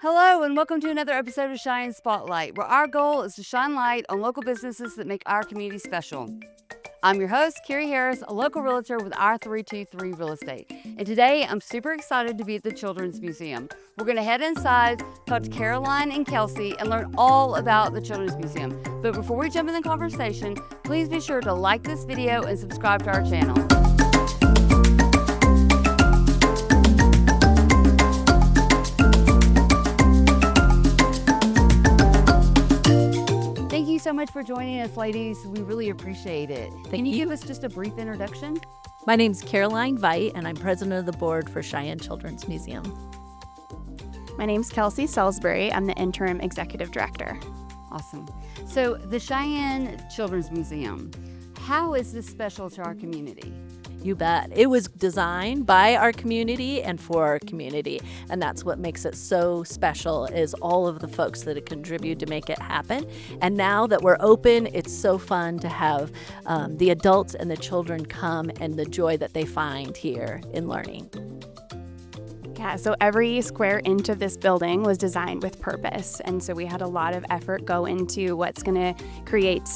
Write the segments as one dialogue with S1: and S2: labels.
S1: Hello, and welcome to another episode of Cheyenne Spotlight, where our goal is to shine light on local businesses that make our community special. I'm your host, Carrie Harris, a local realtor with our 323 Real Estate. And today, I'm super excited to be at the Children's Museum. We're going to head inside, talk to Caroline and Kelsie, and learn all about the Children's Museum. But before we jump in the conversation, please be sure to like this video and subscribe to our channel. Thank you so much for joining us, ladies. We really appreciate it. Can you give us just a brief introduction?
S2: My name's Caroline Veit, and I'm president of the board for Cheyenne Children's Museum.
S3: My name's Kelsie Salisbury. I'm the interim executive director.
S1: Awesome. So the Cheyenne Children's Museum, how is this special to our community?
S2: You bet. It was designed by our community and for our community, and that's what makes it so special is all of the folks that contribute to make it happen. And now that we're open, it's so fun to have the adults and the children come and the joy that they find here in learning.
S3: Yeah, so every square inch of this building was designed with purpose. And so we had a lot of effort go into what's going to create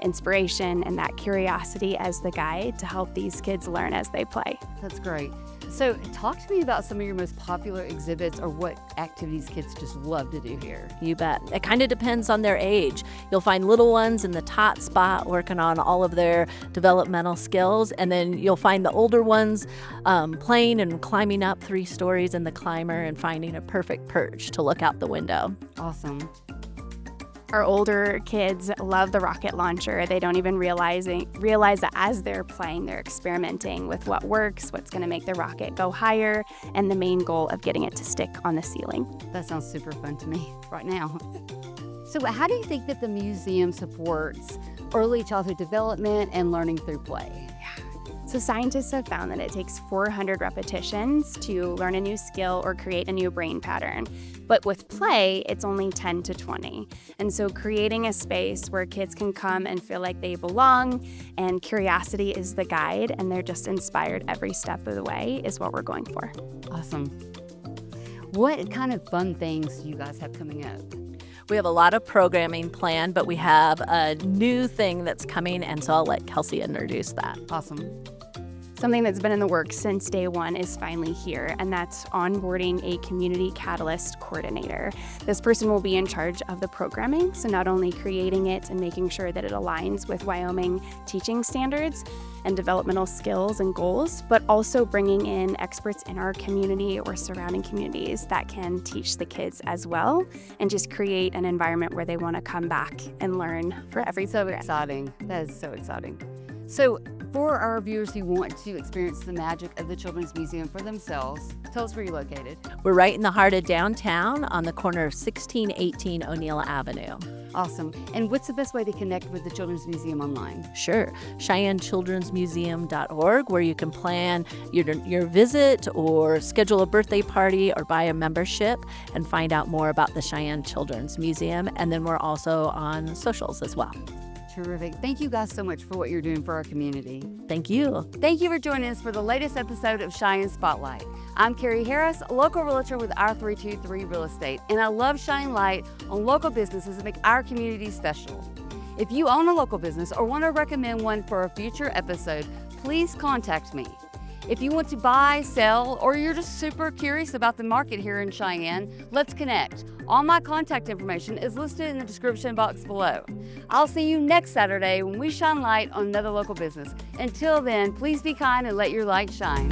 S3: inspiration and that curiosity as the guide to help these kids learn as they play.
S1: That's great. So talk to me about some of your most popular exhibits or what activities kids just love to do here.
S2: You bet. It kind of depends on their age. You'll find little ones in the tot spot working on all of their developmental skills, and then you'll find the older ones playing and climbing up 3 stories in the climber and finding a perfect perch to look out the window.
S1: Awesome.
S3: Our older kids love the rocket launcher. They don't even realize that as they're playing, they're experimenting with what works, what's going to make the rocket go higher, and the main goal of getting it to stick on the ceiling.
S1: That sounds super fun to me right now. So how do you think that the museum supports early childhood development and learning through play?
S3: So scientists have found that it takes 400 repetitions to learn a new skill or create a new brain pattern. But with play, it's only 10 to 20. And so creating a space where kids can come and feel like they belong and curiosity is the guide and they're just inspired every step of the way is what we're going for.
S1: Awesome. What kind of fun things do you guys have coming up?
S2: We have a lot of programming planned, but we have a new thing that's coming, and so I'll let Kelsie introduce that.
S1: Awesome.
S3: Something that's been in the works since day one is finally here, and that's onboarding a community catalyst coordinator. This person will be in charge of the programming, so not only creating it and making sure that it aligns with Wyoming teaching standards and developmental skills and goals, but also bringing in experts in our community or surrounding communities that can teach the kids as well and just create an environment where they want to come back and learn for every program.
S1: Exciting. That is so exciting. So for our viewers who want to experience the magic of the Children's Museum for themselves, tell us where you're located.
S2: We're right in the heart of downtown on the corner of 1618 O'Neil Avenue.
S1: Awesome. And what's the best way to connect with the Children's Museum online?
S2: Sure. CheyenneChildren'sMuseum.org, where you can plan your visit or schedule a birthday party or buy a membership and find out more about the Cheyenne Children's Museum. And then we're also on socials as well.
S1: Terrific. Thank you guys so much for what you're doing for our community.
S2: Thank you.
S1: Thank you for joining us for the latest episode of Cheyenne Spotlight. I'm Carrie Harris, a local realtor with our 323 Real Estate, and I love shining light on local businesses that make our community special. If you own a local business or want to recommend one for a future episode, please contact me. If you want to buy, sell, or you're just super curious about the market here in Cheyenne, let's connect. All my contact information is listed in the description box below. I'll see you next Saturday when we shine light on another local business. Until then, please be kind and let your light shine.